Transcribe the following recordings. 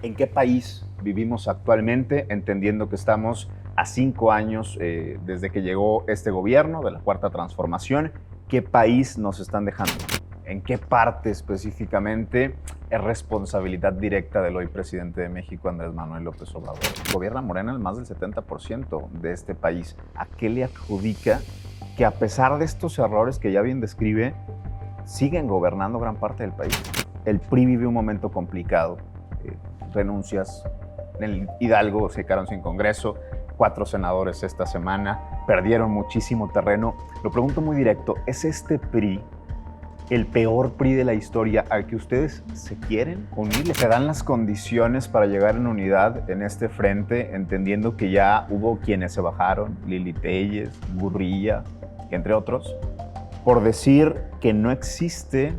¿En qué país vivimos actualmente, entendiendo que estamos a 5 años desde que llegó este gobierno de la Cuarta Transformación? ¿Qué país nos están dejando? ¿En qué parte específicamente es responsabilidad directa del hoy presidente de México, Andrés Manuel López Obrador? Gobierna Morena el más del 70% de este país. ¿A qué le adjudica que, a pesar de estos errores que ya bien describe, siguen gobernando gran parte del país? El PRI vive un momento complicado. Renuncias. En el Hidalgo se quedaron sin Congreso, 4 senadores esta semana, perdieron muchísimo terreno. Lo pregunto muy directo, ¿es este PRI el peor PRI de la historia al que ustedes se quieren unir? ¿Se dan las condiciones para llegar en unidad en este frente, entendiendo que ya hubo quienes se bajaron, Lili Telles, Gurría, entre otros, por decir que no existe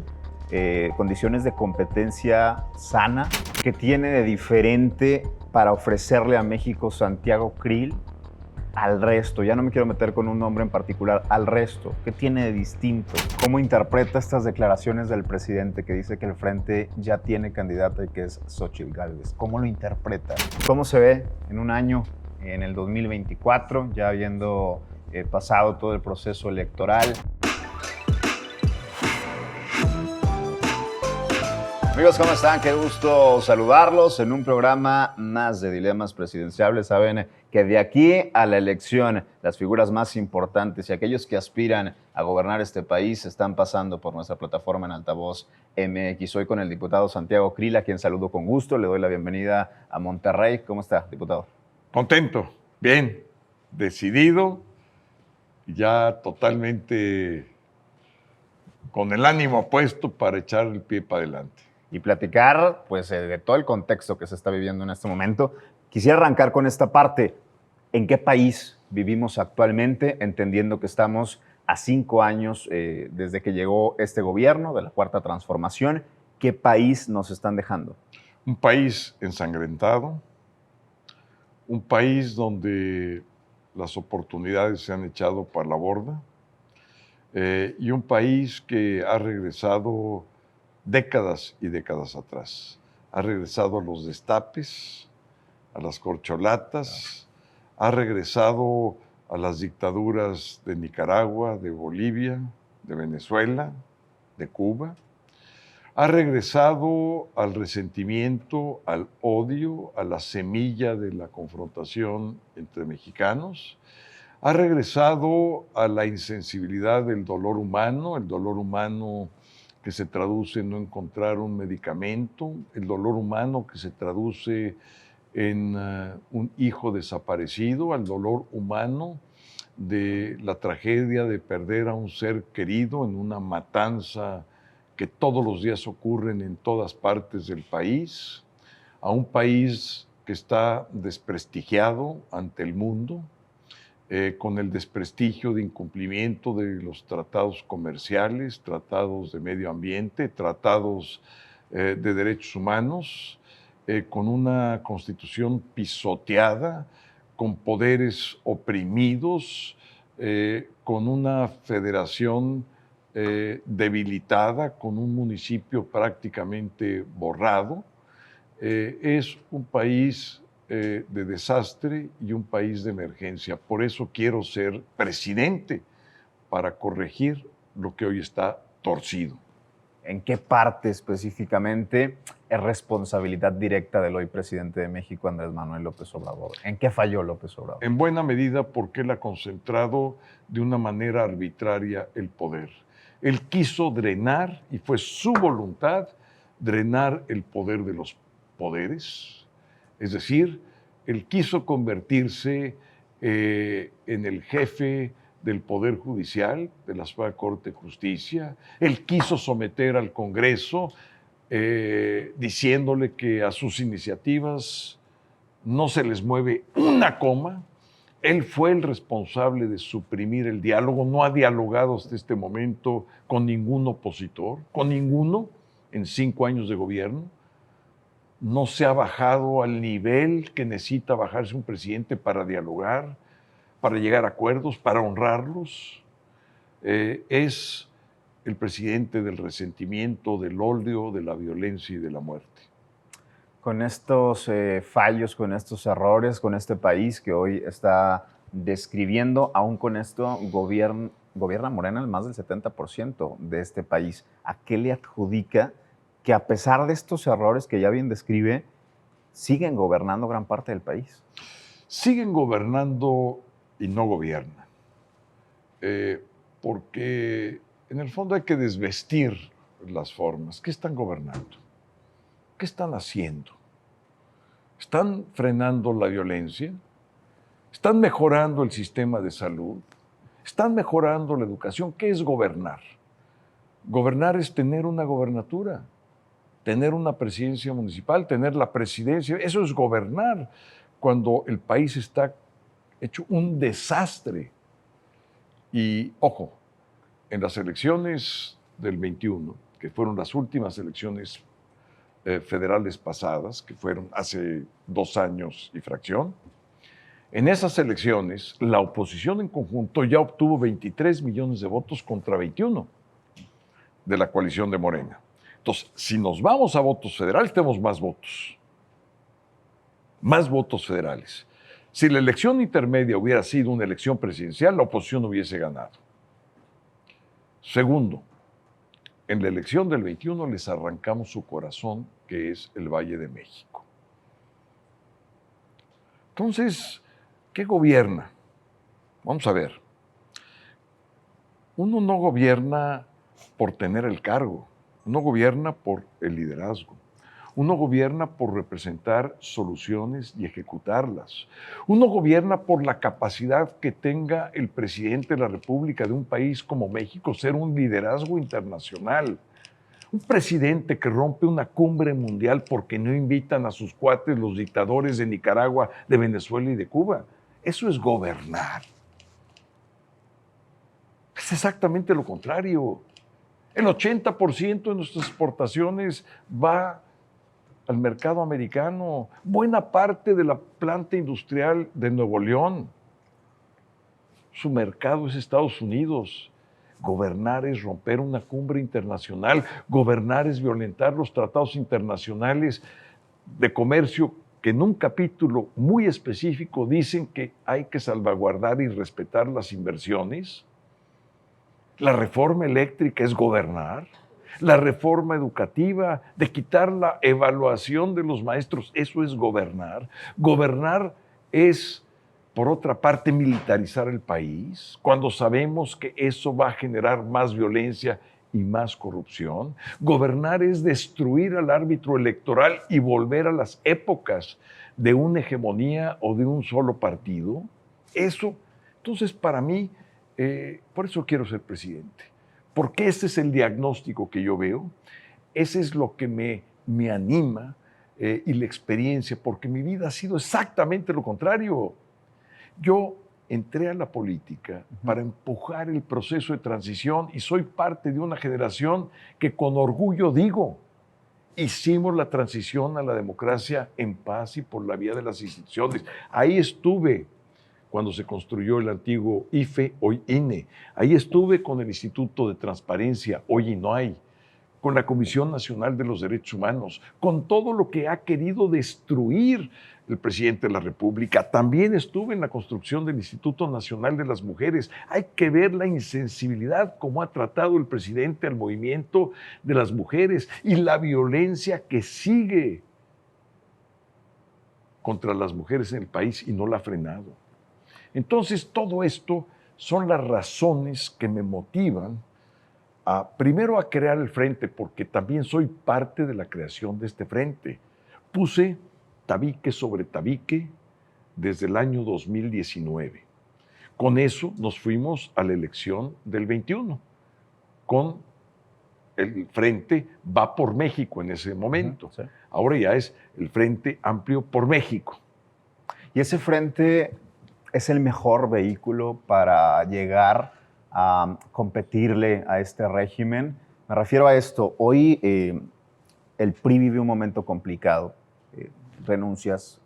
condiciones de competencia sana? ¿Qué tiene de diferente para ofrecerle a México Santiago Krill al resto? Ya no me quiero meter con un nombre en particular, al resto. ¿Qué tiene de distinto? ¿Cómo interpreta estas declaraciones del presidente que dice que el frente ya tiene candidata y que es Xóchitl Gálvez? ¿Cómo lo interpreta? ¿Cómo se ve en un año, en el 2024, ya habiendo pasado todo el proceso electoral? Amigos, ¿cómo están? Qué gusto saludarlos en un programa más de Dilemas Presidenciables. Saben que de aquí a la elección, las figuras más importantes y aquellos que aspiran a gobernar este país están pasando por nuestra plataforma en Altavoz MX. Hoy con el diputado Santiago Krill, a quien saludo con gusto. Le doy la bienvenida a Monterrey. ¿Cómo está, diputado? Contento, bien, decidido, ya totalmente con el ánimo puesto para echar el pie para adelante. Y platicar pues, de todo el contexto que se está viviendo en este momento. Quisiera arrancar con esta parte. ¿En qué país vivimos actualmente, entendiendo que estamos a 5 años desde que llegó este gobierno de la Cuarta Transformación? ¿Qué país nos están dejando? Un país ensangrentado, un país donde las oportunidades se han echado para la borda y un país que ha regresado décadas y décadas atrás. Ha regresado a los destapes, a las corcholatas, ha regresado a las dictaduras de Nicaragua, de Bolivia, de Venezuela, de Cuba. Ha regresado al resentimiento, al odio, a la semilla de la confrontación entre mexicanos. Ha regresado a la insensibilidad del dolor humano, el dolor humano que se traduce en no encontrar un medicamento, el dolor humano que se traduce en un hijo desaparecido, al dolor humano de la tragedia de perder a un ser querido en una matanza que todos los días ocurren en todas partes del país, a un país que está desprestigiado ante el mundo, con el desprestigio de incumplimiento de los tratados comerciales, tratados de medio ambiente, tratados de derechos humanos, con una constitución pisoteada, con poderes oprimidos, con una federación debilitada, con un municipio prácticamente borrado. Es un país de desastre y un país de emergencia. Por eso quiero ser presidente, para corregir lo que hoy está torcido. ¿En qué parte específicamente es responsabilidad directa del hoy presidente de México, Andrés Manuel López Obrador? ¿En qué falló López Obrador? En buena medida porque él ha concentrado de una manera arbitraria el poder. Él quiso drenar, y fue su voluntad, drenar el poder de los poderes. Es decir, él quiso convertirse en el jefe del Poder Judicial, de la Suprema Corte de Justicia. Él quiso someter al Congreso diciéndole que a sus iniciativas no se les mueve una coma. Él fue el responsable de suprimir el diálogo, no ha dialogado hasta este momento con ningún opositor, con ninguno en 5 años de gobierno. No se ha bajado al nivel que necesita bajarse un presidente para dialogar, para llegar a acuerdos, para honrarlos. Es el presidente del resentimiento, del odio, de la violencia y de la muerte. con estos fallos, con estos errores, con este país que hoy está describiendo, aún con esto gobierna Morena el más del 70% de este país. ¿A qué le adjudica que a pesar de estos errores que ya bien describe, siguen gobernando gran parte del país? Siguen gobernando y no gobiernan. Porque en el fondo hay que desvestir las formas. ¿Qué están gobernando? ¿Qué están haciendo? ¿Están frenando la violencia? ¿Están mejorando el sistema de salud? ¿Están mejorando la educación? ¿Qué es gobernar? Gobernar es tener una gobernatura, tener una presidencia municipal, tener la presidencia. Eso es gobernar cuando el país está hecho un desastre. Y ojo, en las elecciones del 21, que fueron las últimas elecciones federales pasadas, que fueron hace 2 años y fracción, en esas elecciones la oposición en conjunto ya obtuvo 23 millones de votos contra 21 de la coalición de Morena. Entonces, si nos vamos a votos federales, tenemos más votos federales. Si la elección intermedia hubiera sido una elección presidencial, la oposición hubiese ganado. Segundo, en la elección del 21 les arrancamos su corazón, que es el Valle de México. Entonces, ¿qué gobierna? Vamos a ver. Uno no gobierna por tener el cargo, uno gobierna por el liderazgo. Uno gobierna por representar soluciones y ejecutarlas. Uno gobierna por la capacidad que tenga el presidente de la República de un país como México, ser un liderazgo internacional. Un presidente que rompe una cumbre mundial porque no invitan a sus cuates los dictadores de Nicaragua, de Venezuela y de Cuba. Eso es gobernar. Es exactamente lo contrario. El 80% de nuestras exportaciones va al mercado americano, buena parte de la planta industrial de Nuevo León. Su mercado es Estados Unidos. Gobernar es romper una cumbre internacional, gobernar es violentar los tratados internacionales de comercio que en un capítulo muy específico dicen que hay que salvaguardar y respetar las inversiones. La reforma eléctrica es gobernar. La reforma educativa, de quitar la evaluación de los maestros, eso es gobernar. Gobernar es, por otra parte, militarizar el país, cuando sabemos que eso va a generar más violencia y más corrupción. Gobernar es destruir al árbitro electoral y volver a las épocas de una hegemonía o de un solo partido. Eso, entonces, para mí, por eso quiero ser presidente. Porque ese es el diagnóstico que yo veo, ese es lo que me anima y la experiencia, porque mi vida ha sido exactamente lo contrario. Yo entré a la política para empujar el proceso de transición y soy parte de una generación que con orgullo digo, hicimos la transición a la democracia en paz y por la vía de las instituciones. Ahí estuve cuando se construyó el antiguo IFE, hoy INE. Ahí estuve con el Instituto de Transparencia, hoy INOAI, con la Comisión Nacional de los Derechos Humanos, con todo lo que ha querido destruir el presidente de la República. También estuve en la construcción del Instituto Nacional de las Mujeres. Hay que ver la insensibilidad como ha tratado el presidente al movimiento de las mujeres y la violencia que sigue contra las mujeres en el país y no la ha frenado. Entonces, todo esto son las razones que me motivan primero a crear el frente, porque también soy parte de la creación de este frente. Puse tabique sobre tabique desde el año 2019. Con eso nos fuimos a la elección del 21, con el Frente Va por México en ese momento. Sí. Ahora ya es el Frente Amplio por México. Y ese frente es el mejor vehículo para llegar a competirle a este régimen. Me refiero a esto. Hoy el PRI vive un momento complicado. Renuncias.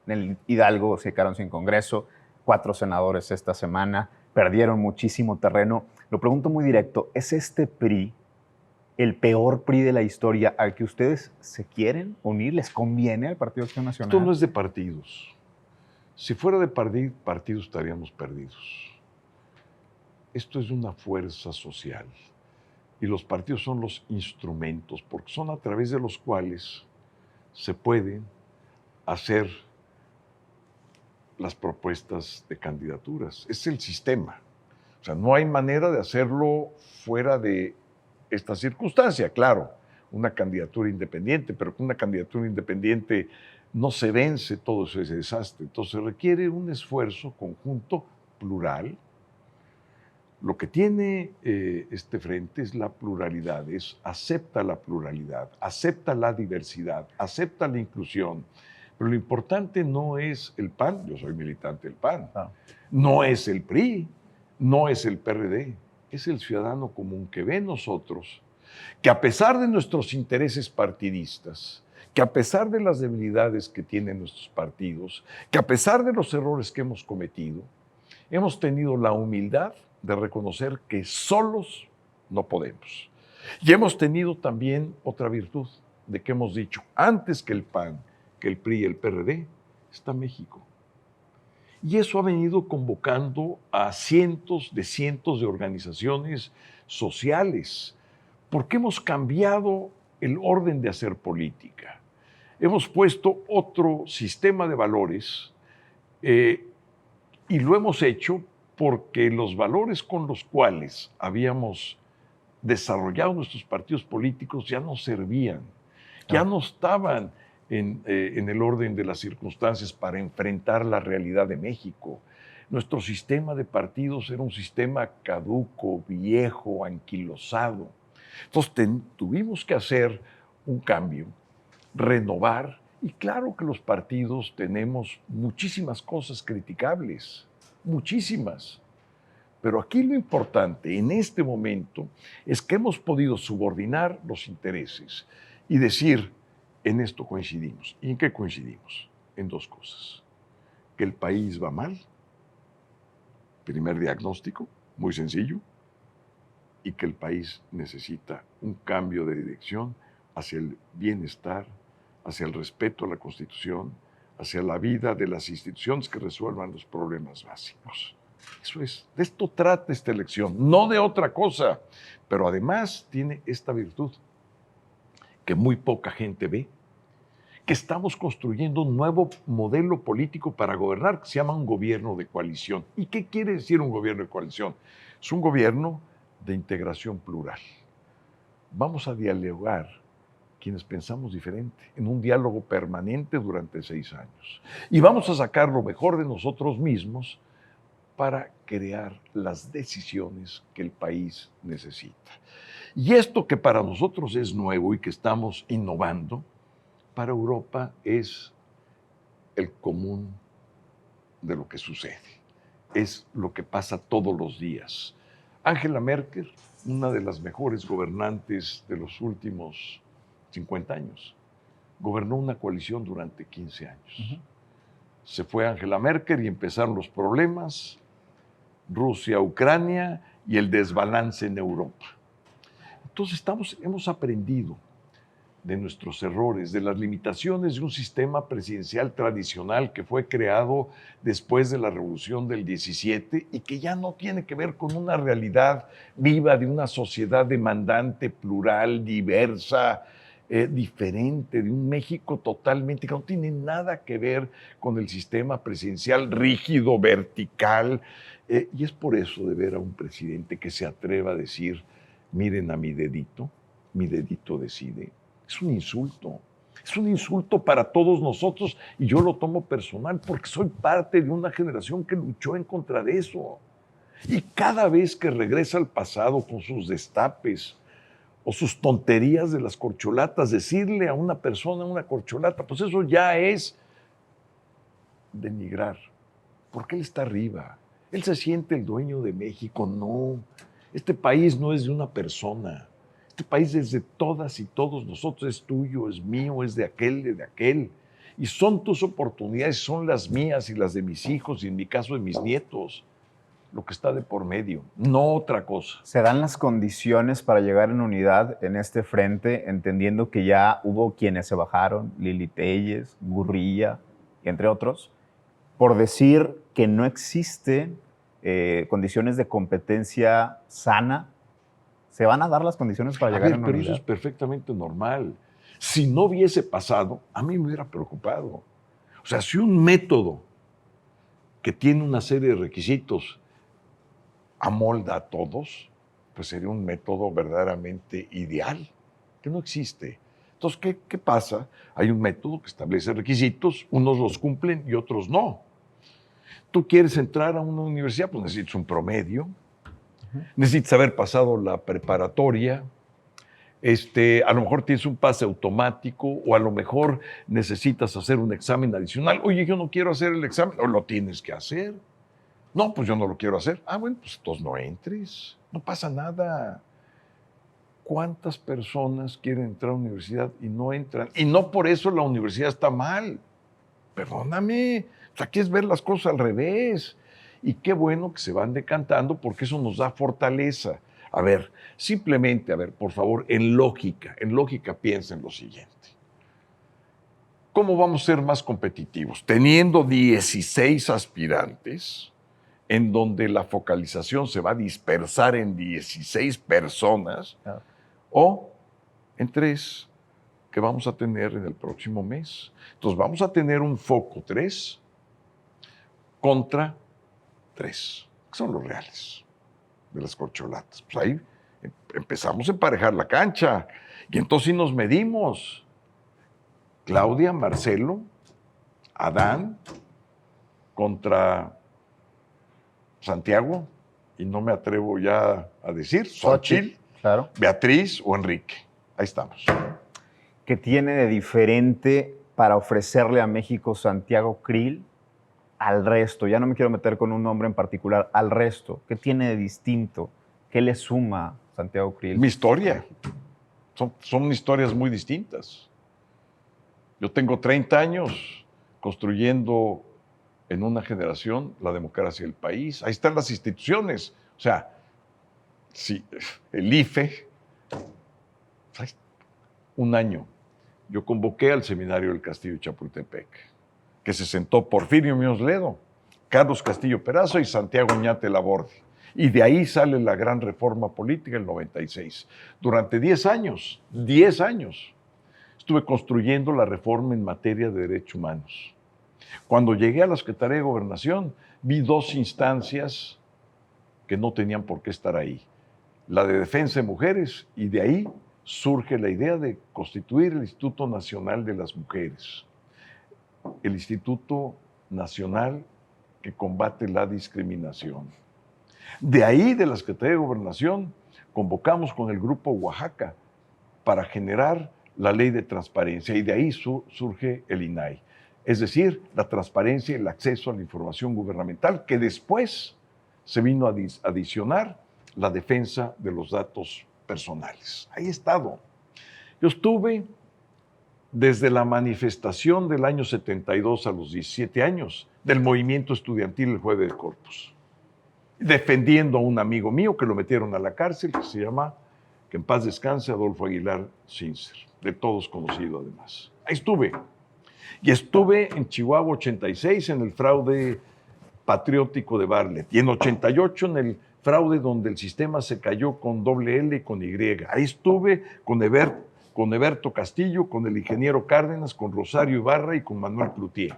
En el Hidalgo se quedaron sin Congreso. 4 senadores esta semana. Perdieron muchísimo terreno. Lo pregunto muy directo. ¿Es este PRI el peor PRI de la historia al que ustedes se quieren unir? ¿Les conviene al Partido Acción Nacional? Esto no es de partidos. Si fuera de partidos estaríamos perdidos. Esto es una fuerza social y los partidos son los instrumentos, porque son a través de los cuales se pueden hacer las propuestas de candidaturas. Es el sistema. O sea, no hay manera de hacerlo fuera de esta circunstancia. Claro, una candidatura independiente, pero con una candidatura independiente no se vence todo ese desastre. Entonces requiere un esfuerzo conjunto plural. Lo que tiene este frente es la pluralidad, acepta la pluralidad, acepta la diversidad, acepta la inclusión. Pero lo importante no es el PAN, yo soy militante del PAN, no es el PRI, no es el PRD, es el ciudadano común que ve en nosotros que a pesar de nuestros intereses partidistas, que a pesar de las debilidades que tienen nuestros partidos, que a pesar de los errores que hemos cometido, hemos tenido la humildad de reconocer que solos no podemos. Y hemos tenido también otra virtud, de que hemos dicho, antes que el PAN, que el PRI y el PRD, está México. Y eso ha venido convocando a cientos de organizaciones sociales, porque hemos cambiado el orden de hacer política. Hemos puesto otro sistema de valores y lo hemos hecho porque los valores con los cuales habíamos desarrollado nuestros partidos políticos ya no servían, ya no estaban en el orden de las circunstancias para enfrentar la realidad de México. Nuestro sistema de partidos era un sistema caduco, viejo, anquilosado. Entonces tuvimos que hacer un cambio, renovar, y claro que los partidos tenemos muchísimas cosas criticables, muchísimas. Pero aquí lo importante en este momento es que hemos podido subordinar los intereses y decir, en esto coincidimos. ¿Y en qué coincidimos? En dos cosas. Que el país va mal, primer diagnóstico, muy sencillo, y que el país necesita un cambio de dirección hacia el bienestar, hacia el respeto a la Constitución, hacia la vida de las instituciones que resuelvan los problemas básicos. Eso es, de esto trata esta elección, no de otra cosa, pero además tiene esta virtud que muy poca gente ve, que estamos construyendo un nuevo modelo político para gobernar que se llama un gobierno de coalición. ¿Y qué quiere decir un gobierno de coalición? Es un gobierno de integración plural. Vamos a dialogar quienes pensamos diferente, en un diálogo permanente durante 6 años. Y vamos a sacar lo mejor de nosotros mismos para crear las decisiones que el país necesita. Y esto que para nosotros es nuevo y que estamos innovando, para Europa es el común de lo que sucede. Es lo que pasa todos los días. Angela Merkel, una de las mejores gobernantes de los últimos 50 años, gobernó una coalición durante 15 años. Se fue Angela Merkel y empezaron los problemas, Rusia, Ucrania y el desbalance en Europa. Entonces hemos aprendido de nuestros errores, de las limitaciones de un sistema presidencial tradicional que fue creado después de la Revolución del 17 y que ya no tiene que ver con una realidad viva de una sociedad demandante, plural, diversa, diferente, de un México totalmente que no tiene nada que ver con el sistema presidencial rígido, vertical. Y es por eso de ver a un presidente que se atreva a decir, miren a mi dedito decide. Es un insulto para todos nosotros y yo lo tomo personal porque soy parte de una generación que luchó en contra de eso. Y cada vez que regresa al pasado con sus destapes o sus tonterías de las corcholatas, decirle a una persona una corcholata, pues eso ya es denigrar, porque él está arriba, él se siente el dueño de México. No, este país no es de una persona. Este país es de todas y todos nosotros, es tuyo, es mío, es de aquel. Y son tus oportunidades, son las mías y las de mis hijos y en mi caso de mis nietos. lo que está de por medio, no otra cosa. ¿Se dan las condiciones para llegar en unidad en este frente, entendiendo que ya hubo quienes se bajaron, Lili Telles, Gurría, entre otros, por decir que no existen condiciones de competencia sana? ¿Se van a dar las condiciones para llegar en Pero unidad? eso es perfectamente normal. Si no hubiese pasado, a mí me hubiera preocupado. O sea, si un método que tiene una serie de requisitos amolda a todos, pues sería un método verdaderamente ideal, que no existe. Entonces, ¿qué pasa? Hay un método que establece requisitos, unos los cumplen y otros no. Tú quieres entrar a una universidad, pues necesitas un promedio, necesitas haber pasado la preparatoria, a lo mejor tienes un pase automático o a lo mejor necesitas hacer un examen adicional. Oye, yo no quiero hacer el examen, o lo tienes que hacer. No, pues yo no lo quiero hacer. Ah, bueno, pues entonces no entres, no pasa nada. ¿Cuántas personas quieren entrar a la universidad y no entran? Y no por eso la universidad está mal. Perdóname, pues aquí es ver las cosas al revés. Y qué bueno que se van decantando porque eso nos da fortaleza. A ver, simplemente, por favor, en lógica piensen lo siguiente. ¿Cómo vamos a ser más competitivos? Teniendo 16 aspirantes, en donde la focalización se va a dispersar en 16 personas, o en 3 que vamos a tener en el próximo mes. Entonces vamos a tener un foco 3 contra 3, que son los reales de las corcholatas. Pues ahí empezamos a emparejar la cancha y entonces sí nos medimos. Claudia, Marcelo, Adán contra Santiago, y no me atrevo ya a decir, Xóchitl, claro. Beatriz o Enrique. Ahí estamos. ¿Qué tiene de diferente para ofrecerle a México Santiago Krill al resto? Ya no me quiero meter con un nombre en particular, al resto. ¿Qué tiene de distinto? ¿Qué le suma Santiago Krill? Mi historia. Son historias muy distintas. Yo tengo 30 años construyendo en una generación la democracia del país. Ahí están las instituciones. O sea, sí, el IFE, un año, yo convoqué al seminario del Castillo de Chapultepec, que se sentó Porfirio Muñoz Ledo, Carlos Castillo Peraza y Santiago Oñate Laborde. Y de ahí sale la gran reforma política del 96. Durante 10 años, estuve construyendo la reforma en materia de derechos humanos. Cuando llegué a la Secretaría de Gobernación, vi 2 instancias que no tenían por qué estar ahí. La de Defensa de Mujeres, y de ahí surge la idea de constituir el Instituto Nacional de las Mujeres, el Instituto Nacional que combate la discriminación. De ahí, de la Secretaría de Gobernación, convocamos con el Grupo Oaxaca para generar la Ley de Transparencia, y de ahí surge el INAI. Es decir, la transparencia y el acceso a la información gubernamental, que después se vino a adicionar la defensa de los datos personales. Ahí he estado. Yo estuve desde la manifestación del año 72 a los 17 años del movimiento estudiantil el Jueves de Corpus, defendiendo a un amigo mío que lo metieron a la cárcel, que se llama, que en paz descanse, Adolfo Aguilar Sincer, de todos conocido además. Ahí estuve. Y estuve en Chihuahua 86 en el fraude patriótico de Bartlett, y en 88 en el fraude donde el sistema se cayó con doble L y con Y. Ahí estuve con Eberto Castillo, con el ingeniero Cárdenas, con Rosario Ibarra y con Manuel Cloutier.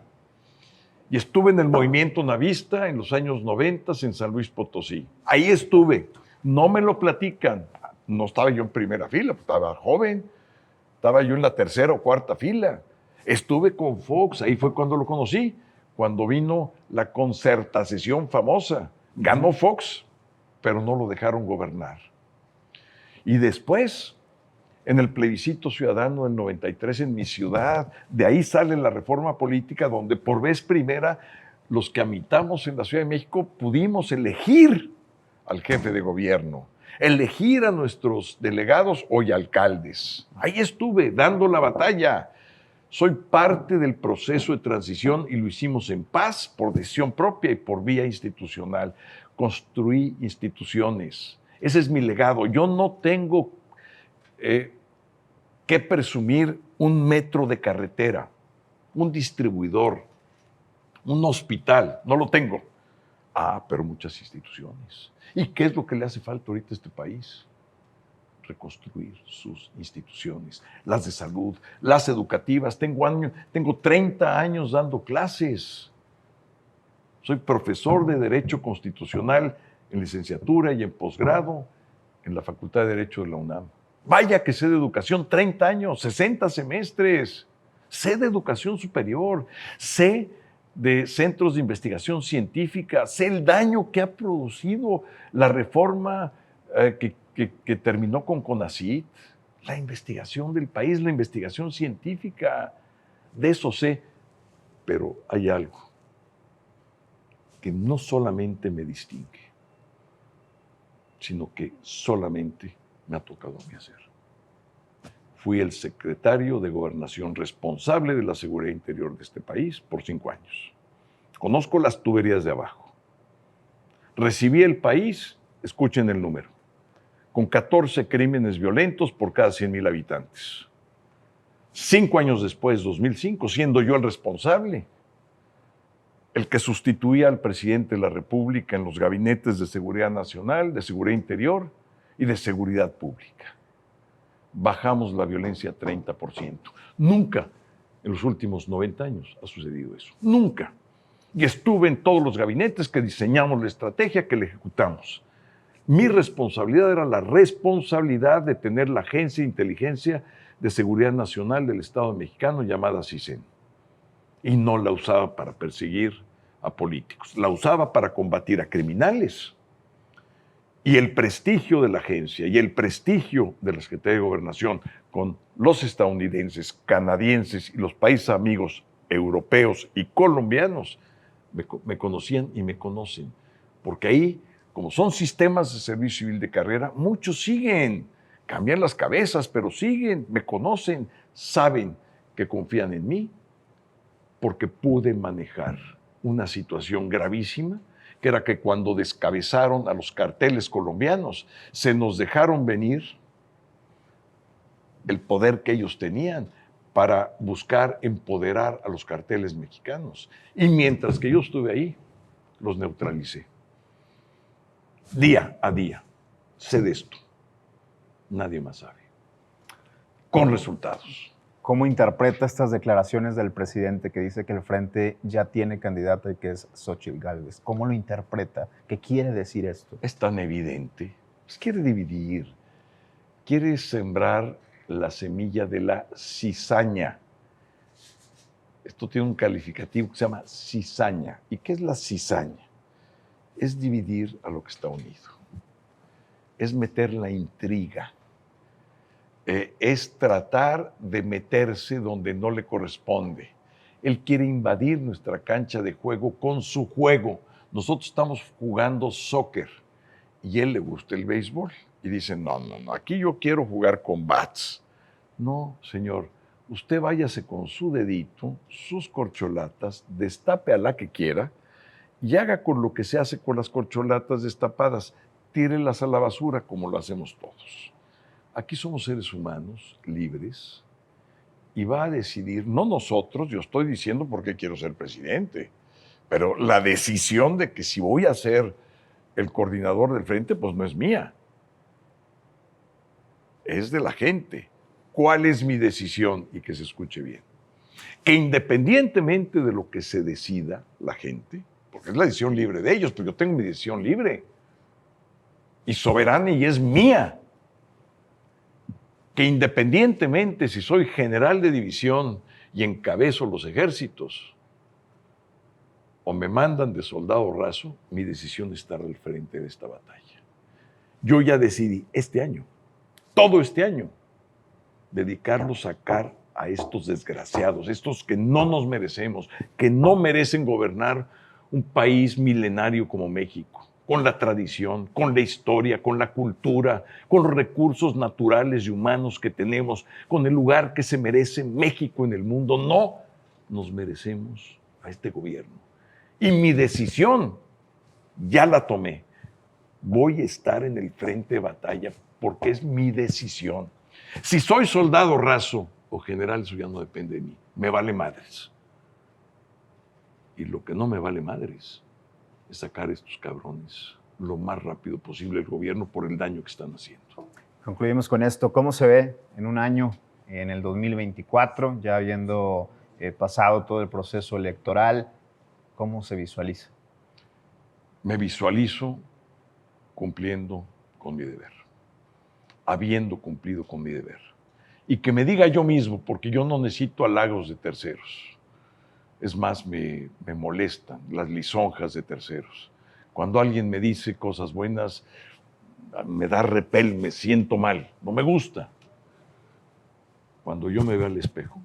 Y estuve en el movimiento navista en los años 90 en San Luis Potosí. Ahí estuve. No me lo platican. No estaba yo en primera fila, estaba joven. Estaba yo en la tercera o cuarta fila. Estuve con Fox, ahí fue cuando lo conocí, cuando vino la concertación famosa. Ganó Fox, pero no lo dejaron gobernar. Y después, en el plebiscito ciudadano del 93 en mi ciudad, de ahí sale la reforma política, donde por vez primera los que habitamos en la Ciudad de México pudimos elegir al jefe de gobierno, elegir a nuestros delegados, hoy alcaldes. Ahí estuve dando la batalla. Soy parte del proceso de transición y lo hicimos en paz, por decisión propia y por vía institucional. Construí instituciones. Ese es mi legado. Yo no tengo que presumir un metro de carretera, un distribuidor, un hospital. No lo tengo. Pero muchas instituciones. ¿Y qué es lo que le hace falta ahorita a este país? Reconstruir sus instituciones, las de salud, las educativas. Tengo 30 años dando clases. Soy profesor de Derecho Constitucional en licenciatura y en posgrado en la Facultad de Derecho de la UNAM. Vaya que sé de educación, 30 años, 60 semestres. Sé de educación superior, sé de centros de investigación científica, sé el daño que ha producido la reforma que terminó con CONACYT, la investigación del país, la investigación científica, de eso sé, pero hay algo que no solamente me distingue, sino que solamente me ha tocado a mí hacer. Fui el secretario de Gobernación responsable de la seguridad interior de este país por 5 años. Conozco las tuberías de abajo. Recibí el país, escuchen el número, con 14 crímenes violentos por cada 100,000 habitantes. 5 años después, 2005, siendo yo el responsable, el que sustituía al presidente de la República en los gabinetes de seguridad nacional, de seguridad interior y de seguridad pública. Bajamos la violencia 30%. Nunca en los últimos 90 años ha sucedido eso. Nunca. Y estuve en todos los gabinetes que diseñamos la estrategia, que la ejecutamos. Mi responsabilidad era la responsabilidad de tener la Agencia de Inteligencia de Seguridad Nacional del Estado mexicano llamada CISEN. Y no la usaba para perseguir a políticos, la usaba para combatir a criminales. Y el prestigio de la agencia y el prestigio de la Secretaría de Gobernación con los estadounidenses, canadienses y los países amigos europeos y colombianos me conocían y me conocen. Porque ahí, como son sistemas de servicio civil de carrera, muchos siguen, cambian las cabezas, pero siguen, me conocen, saben que confían en mí, porque pude manejar una situación gravísima, que era que cuando descabezaron a los carteles colombianos, se nos dejaron venir el poder que ellos tenían para buscar empoderar a los carteles mexicanos. Y mientras que yo estuve ahí, los neutralicé. Día a día, sé de esto. Nadie más sabe. Con resultados. ¿Cómo interpreta estas declaraciones del presidente que dice que el Frente ya tiene candidata y que es Xóchitl Gálvez? ¿Cómo lo interpreta? ¿Qué quiere decir esto? Es tan evidente. Pues quiere dividir, quiere sembrar la semilla de la cizaña. Esto tiene un calificativo que se llama cizaña. ¿Y qué es la cizaña? Es dividir a lo que está unido. Es meter la intriga. Es tratar de meterse donde no le corresponde. Él quiere invadir nuestra cancha de juego con su juego. Nosotros estamos jugando soccer y a él le gusta el béisbol. Y dice, no, aquí yo quiero jugar con bats. No, señor, usted váyase con su dedito, sus corcholatas, destape a la que quiera y haga con lo que se hace con las corcholatas destapadas. Tírelas a la basura como lo hacemos todos. Aquí somos seres humanos libres y va a decidir, no nosotros, yo estoy diciendo porque quiero ser presidente, pero la decisión de que si voy a ser el coordinador del frente, pues no es mía, es de la gente. ¿Cuál es mi decisión? Y que se escuche bien. Que independientemente de lo que se decida la gente, porque es la decisión libre de ellos, pero yo tengo mi decisión libre y soberana y es mía. Que independientemente si soy general de división y encabezo los ejércitos o me mandan de soldado raso, mi decisión es estar al frente de esta batalla. Yo ya decidí este año, todo este año, dedicarlo a sacar a estos desgraciados, estos que no nos merecemos, que no merecen gobernar un país milenario como México, con la tradición, con la historia, con la cultura, con los recursos naturales y humanos que tenemos, con el lugar que se merece México en el mundo. No nos merecemos a este gobierno. Y mi decisión ya la tomé. Voy a estar en el frente de batalla porque es mi decisión. Si soy soldado raso o general, eso ya no depende de mí. Me vale madres. Y lo que no me vale madres es sacar a estos cabrones lo más rápido posible del gobierno por el daño que están haciendo. Concluimos con esto. ¿Cómo se ve en un año, en el 2024, ya habiendo pasado todo el proceso electoral? ¿Cómo se visualiza? Me visualizo cumpliendo con mi deber, habiendo cumplido con mi deber. Y que me diga yo mismo, porque yo no necesito halagos de terceros. Es más, me molestan las lisonjas de terceros. Cuando alguien me dice cosas buenas, me da repel, me siento mal, no me gusta. Cuando yo me veo al espejo,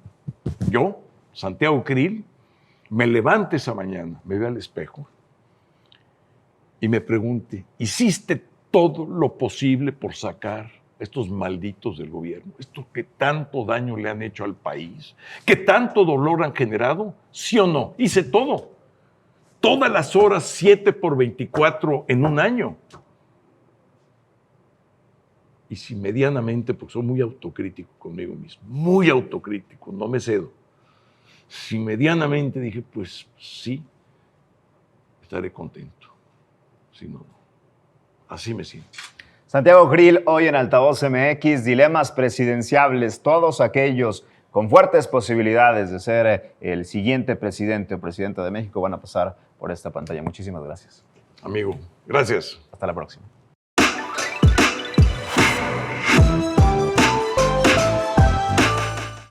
yo, Santiago Krill, me levante esa mañana, me veo al espejo y me pregunte, ¿hiciste todo lo posible por sacar a estos malditos del gobierno? ¿Estos que tanto daño le han hecho al país? ¿Que tanto dolor han generado? ¿Sí o no? Hice todo. Todas las horas, 7 por 24 en un año. Y si medianamente, porque soy muy autocrítico conmigo mismo, muy autocrítico, no me cedo. Si medianamente dije, pues sí, estaré contento. Si no, no. Así me siento. Santiago Krill, hoy en Altavoz MX, dilemas presidenciables, todos aquellos con fuertes posibilidades de ser el siguiente presidente o presidenta de México van a pasar por esta pantalla. Muchísimas gracias. Amigo, gracias. Hasta la próxima.